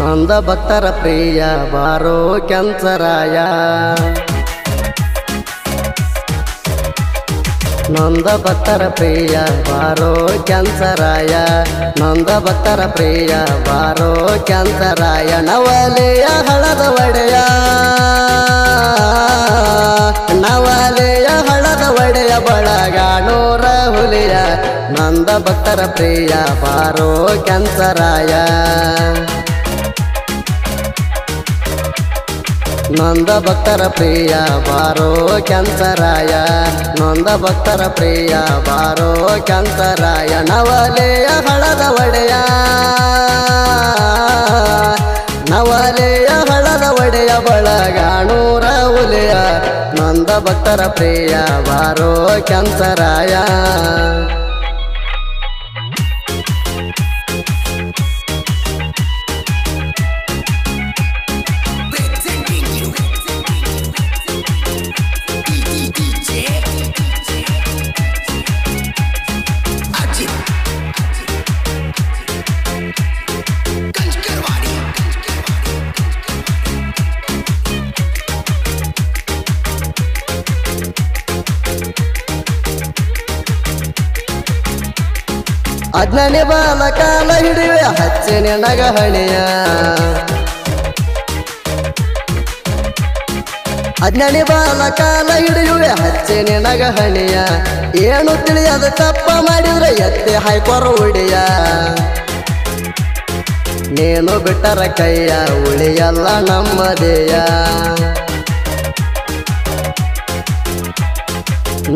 ನಂದ ಭಕ್ತರ ಪ್ರಿಯ ಬಾರೋ ಕ್ಯಾನ್ಸರಾಯ ನಂದ ಭಕ್ತರ ಪ್ರಿಯ ಬಾರೋ ಕ್ಯಾನ್ಸರಾಯ ನಂದ ಭಕ್ತರ ಪ್ರಿಯ ಬಾರೋ ಕ್ಯಾನ್ಸರಾಯ ನವಲೆಯ ಹಳದ ಒಡೆಯ ನವಲೆಯ ಹಳದ ಒಡೆಯ ಬಳಗಾನೂರ ಹುಲಿಯ ನಂದ ಭಕ್ತರ ಪ್ರಿಯ ಬಾರೋ ಕ್ಯಾನ್ಸರಾಯ ನಂದ ಭಕ್ತರ ಪ್ರಿಯ ಬಾರೋ ಕ್ಯಾನ್ಸರಾಯ ನಂದ ಭಕ್ತರ ಪ್ರಿಯ ಬಾರೋ ಕ್ಯಾನ್ಸರಾಯ ನವಲೆಯ ಹಳದ ಒಡೆಯ ನವಲೆಯ ಹಳದ ಒಡೆಯ ಬಳಗಾನೂರ ಹುಲಿಯ ನಂದ ಭಕ್ತರ ಪ್ರಿಯ ಬಾರೋ ಕ್ಯಾನ್ಸರಾಯ ಅಜ್ಞಾನಿ ಬಾಲ ಕಾಲ ಹಿಡಿವೆ ಹಚ್ಚನೆ ನಗಹಣಿಯ ಅಜ್ಞಾನಿ ಬಾಲ ಕಾಲ ಹಿಡಿಯುವೆ ಹಚ್ಚನೆ ನಗಹಣಿಯ ಏನು ತಿಳಿಯದ ತಪ್ಪ ಮಾಡಿದ್ರೆ ಎತ್ತೆ ಹಾಯ್ಕೊರ ಉಡಿಯ ನೀನು ಬಿಟ್ಟರ ಕೈಯ ಉಳಿಯಲ್ಲ ನಮ್ಮದೇಯ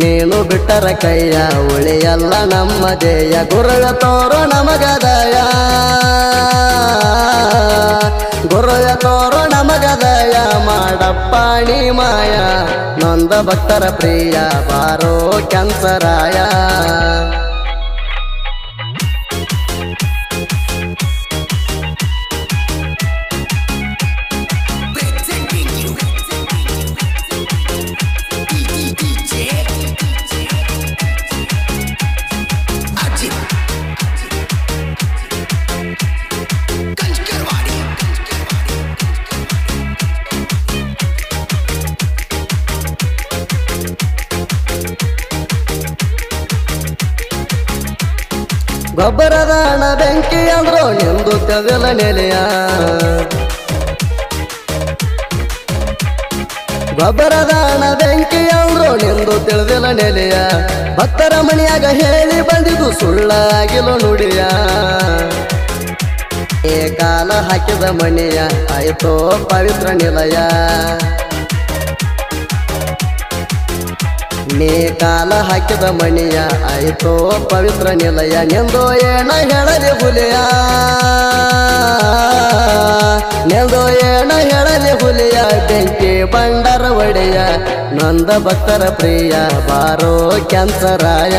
ನೀನು ಬಿಟ್ಟರ ಕೈಯ ಉಳಿಯಲ್ಲ ನಮ್ಮದೇಯ ಗುರುವ ತೋರು ನಮಗದಯ ಗುರುವ ತೋರು ನಮಗದಯ ಮಾಡಪ್ಪಾಣಿ ಮಾಯ ನಂದ ಭಕ್ತರ ಪ್ರಿಯ ಬಾರೋ ಕ್ಯಾನ್ಸರಾಯ ಗೊಬ್ಬರದ ಹಣ ಬೆಂಕಿ ಅಂದ್ರೋ ನಿಂದು ಕವಿಲ ನೆಲೆಯ ಗೊಬ್ಬರದ ಹಣ ಬೆಂಕಿ ಅಂದ್ರೋ ನಿಂದು ತಿಳಿದಿಲ್ಲ ನೆಲೆಯ ಭಕ್ತರ ಮಣಿಯಾಗ ಹೇಳಿ ಬಂದಿದ್ದು ಸುಳ್ಳಾಗಿಲು ನುಡಿಯ ಏ ಕಾಲ ಹಾಕಿದ ಮಣಿಯ ಆಯ್ತೋ ಪವಿತ್ರ ನಿಲಯ ನೀ ಕಾಲ ಹಾಕಿದ ಮಣಿಯ ಆಯ್ತೋ ಪವಿತ್ರ ನಿಲಯ ನಿಂದು ಏನ ಹೇಳಲಿ ಹುಲಿಯ ನಿಂದು ಏನ ಹೇಳಲಿ ಹುಲಿಯ ಬೆಂಕಿ ಬಂಡರ ಒಡೆಯ ನಂದ ಭಕ್ತರ ಪ್ರಿಯ ಬಾರೋ ಕ್ಯಾನ್ಸರಾಯ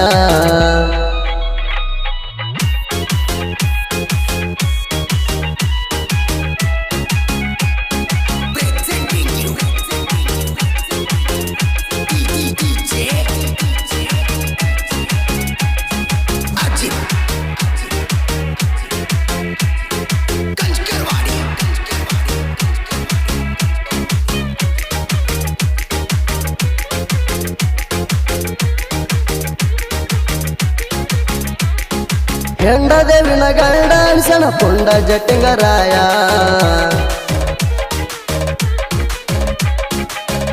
ಹೆಂಡದೇವಿನ ಗಂಡ ಅನ್ಸಣ ಪುಂಡ ಜಟ್ಟಿಂಗರಾಯ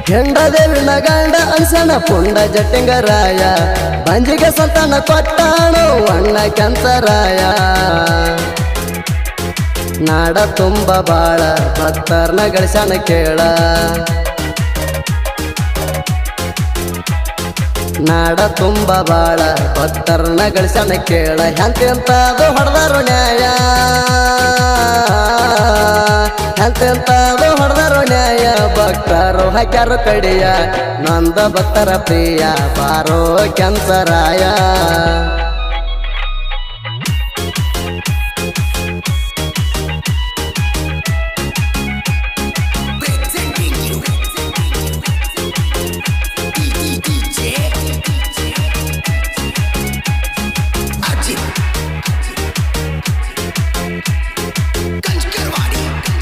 ಹೆಂಡದೇವಿನ ಗಂಡ ಅನ್ಸಣ ಪುಂಡ ಜಟ್ಟಿಂಗರಾಯ ಬಂಜಿಗೆ ಸಂತಾನ ಕೊಟ್ಟಾಣು ಅಣ್ಣ ಕ್ಯಾನ್ಸರಾಯ ನಾಡ ತುಂಬ ಬಾಳ ಭಕ್ತರ್ನ ಗಳಿಸಣ ಕೇಳ ನಾಡ ತುಂಬ ಬಾಳ ಭಕ್ತರ್ನ ಗಳಿಸಣ ಕೇಳ ಎಂತೆಂತದು ಹೊಡೆದಾರು ನ್ಯಾಯ ಎಂತೆಂತದು ಹೊಡೆದಾರು ನ್ಯಾಯ ಭಕ್ತರು ಹಾಕ್ಯಾರು ಕಡಿಯ ನಂದ ಭಕ್ತರ ಪ್ರಿಯ ಬಾರೋ ಕ್ಯಾನ್ಸರಾಯ Kanchkarwadi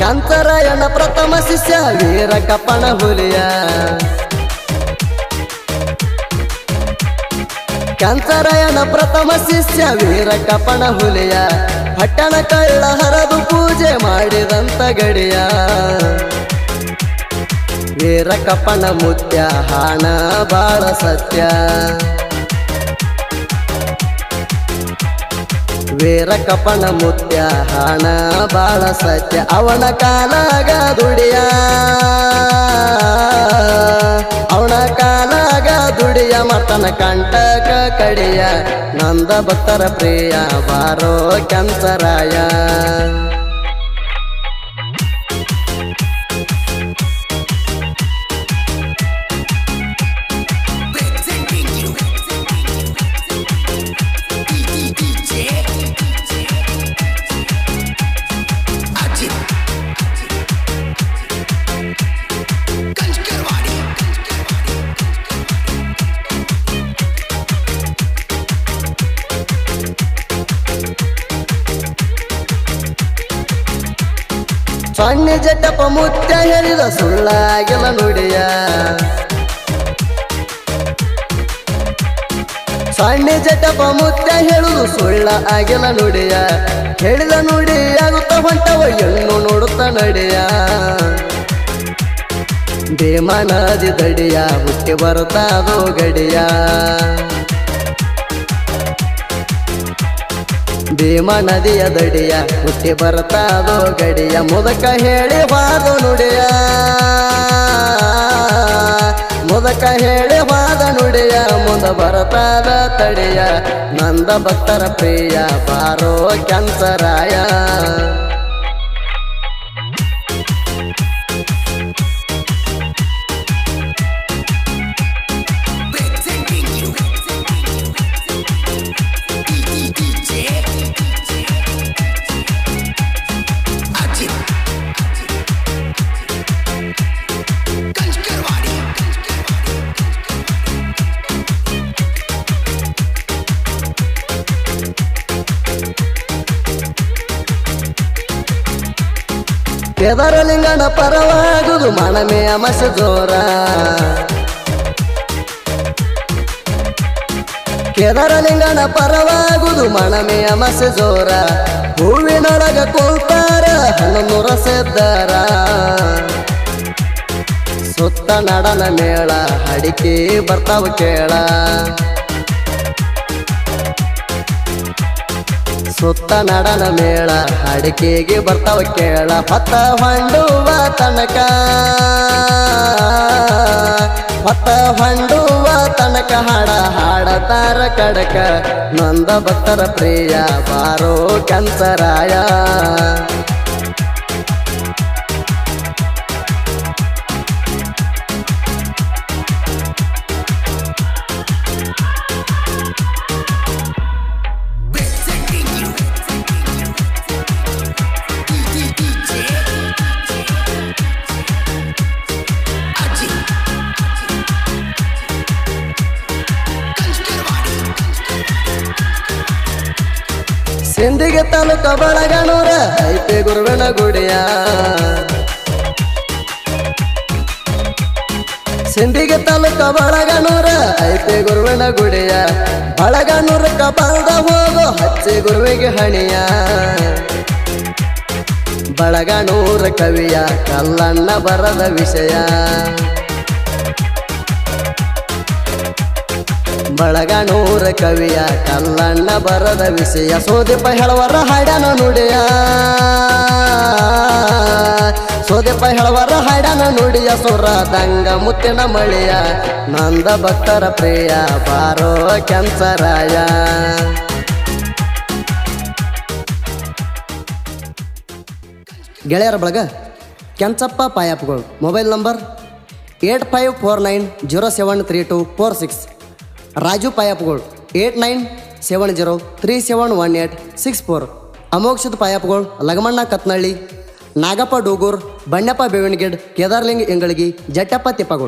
ಕಾಂತರಾಯಣ ಪ್ರಥಮ ಶಿಷ್ಯ ವೀರ ಕಪ್ಪಣ ಹುಲಿಯ ಕಾಂತರಾಯಣ ಪ್ರಥಮ ಶಿಷ್ಯ ವೀರ ಕಪ್ಪಣ ಹುಲಿಯ ಪಟ್ಟಣ ಕಳ್ಳ ಹರದು ಪೂಜೆ ಮಾಡಿದಂತ ಗಡಿಯ ವೀರ ಕಪ್ಪಣ ಮುತ್ಯ ಹಾಣ ಬಾಳ ಸತ್ಯ ವೀರ ಕಪ್ಪಣ ಮುತ್ಯ ಹಾಣ ಬಾಳ ಸತ್ಯ ಅವನ ಕಾಲಾಗ ದುಡಿಯ ಅವನ ಕಾಲಾಗ ದುಡಿಯ ಮತನ ಕಂಟಕ ಕಡಿಯ ನಂದ ಭಕ್ತರ ಪ್ರಿಯ ಬಾರೋ ಕ್ಯಾನ್ಸರಾಯ ಸಣ್ಣ ಜಟಪ ಮುತ್ಯ ಹೇಳಿದ ಸುಳ್ಳಾಗಿಲ್ಲ ನುಡಿಯ ಸಣ್ಣ ಜಟಪ ಮುತ್ಯ ಹೇಳುದು ಸುಳ್ಳ ಆಗಿಲ್ಲ ನುಡಿಯ ಹೇಳಿದ ನುಡಿ ಆಗುತ್ತ ಹೊಂಟವ ಹೆಣ್ಣು ನೋಡುತ್ತ ನಡೆಯ ಭೀಮನದಿ ದಡಿಯ ಹುಟ್ಟಿ ಬರುತ್ತಾದೋ ಗಡಿಯ ಭೀಮ ನದಿಯ ದಡಿಯ ಹುಟ್ಟಿ ಬರ್ತಾದೋ ಗಡಿಯ ಮುದಕ ಹೇಳಿ ವಾದ ನುಡಿಯ ಮುದಕ ಹೇಳಿ ವಾದ ನುಡಿಯ ಮುಂದ ಬರ್ತಾದ ತಡಿಯ ನಂದ ಭಕ್ತರ ಪ್ರಿಯ ಬಾರೋ ಕ್ಯಾನ್ಸರಾಯ ಕೇದಾರಲಿಂಗನ ಪರವಾಗುದು ಮನಮೇ ಅಮಸ ಜೋರ ಕೇದಾರಲಿಂಗನ ಪರವಾಗುದು ಮನಮೇ ಅಮಸ ಜೋರ ಹೂವಿನೊಳಗ ಕುಂತಾರ ಹನ್ನೂರ ಸೆದ್ದಾರ ಸುತ್ತ ನಡನ ಮೇಳ ಅಡಿಕೆ ಬರ್ತಾವ ಕೇಳ ಸುತ್ತ ನಡನ ಮೇಳ ಅಡಿಕೆಗೆ ಬರ್ತಾವ ಕೇಳ ಹೊತ್ತ ಹೊಂಡುವ ತನಕ ಹೊತ್ತ ಹೊಂಡುವ ತನಕ ಹಾಡತಾರ ಕಡಕ ನಂದ ಭಕ್ತರ ಪ್ರಿಯ ಬಾರೋ ಕ್ಯಾನ್ಸರಾಯ ಸಿಂದಿಗೆ ತಾಲೂಕ ಬಳಗನೂರ ಐತೆ ಗುರುವಿನ ಗುಡಿಯ ಸಿಂದಿಗೆ ತಾಲೂಕ ಬಳಗನೂರ ಐತೆ ಗುರುವಿನ ಗುಡಿಯ ಬಳಗನೂರ ಕಬಲ್ದ ಹೋಗೋ ಹಚ್ಚಿ ಗುರುವಿಗೆ ಹಣಿಯ ಬಳಗನೂರ ಕವಿಯ ಕಲ್ಲಣ್ಣ ಬರದ ವಿಷಯ ಬಳಗನೂರ ಕವಿಯ ಕಲ್ಲಣ್ಣ ಬರದ ವಿಷಯ ಸೋದೆಪ್ಪ ಹೇಳವರ ಹಾಡನ ನುಡಿಯ ಸೋದೆಪ್ಪ ಹೇಳವರ ಹಾಡನ ನುಡಿಯ ಸುರದಂಗ ಮುತ್ತಿನ ಮಳೆಯ ನಂದ ಭಕ್ತರ ಪ್ರಿಯ ಬಾರೋ ಕ್ಯಾನ್ಸರಾಯ ಗೆಳೆಯರ ಬಳಗ ಕೆಂಚಪ್ಪ ಪಾಯಪ್ಗಳು ಮೊಬೈಲ್ ನಂಬರ್ 8549073246 ರಾಜು ಪಾಯಪ್ಗಳು 8970371864 ಅಮೋಕ್ಷದ ಪಾಯಪ್ಗಳು ಲಗಮಣ್ಣ ಕತ್ನಳ್ಳಿ ನಾಗಪ್ಪ ಡೂಗೂರ್ ಬಣ್ಣಪ್ಪ ಬೇವಣಗಿಡ್ ಕೇದಾರ್ಲಿಂಗ ಎಂಗಳಗಿ ಜಟ್ಟಪ್ಪ ತಿಪ್ಪಗಳು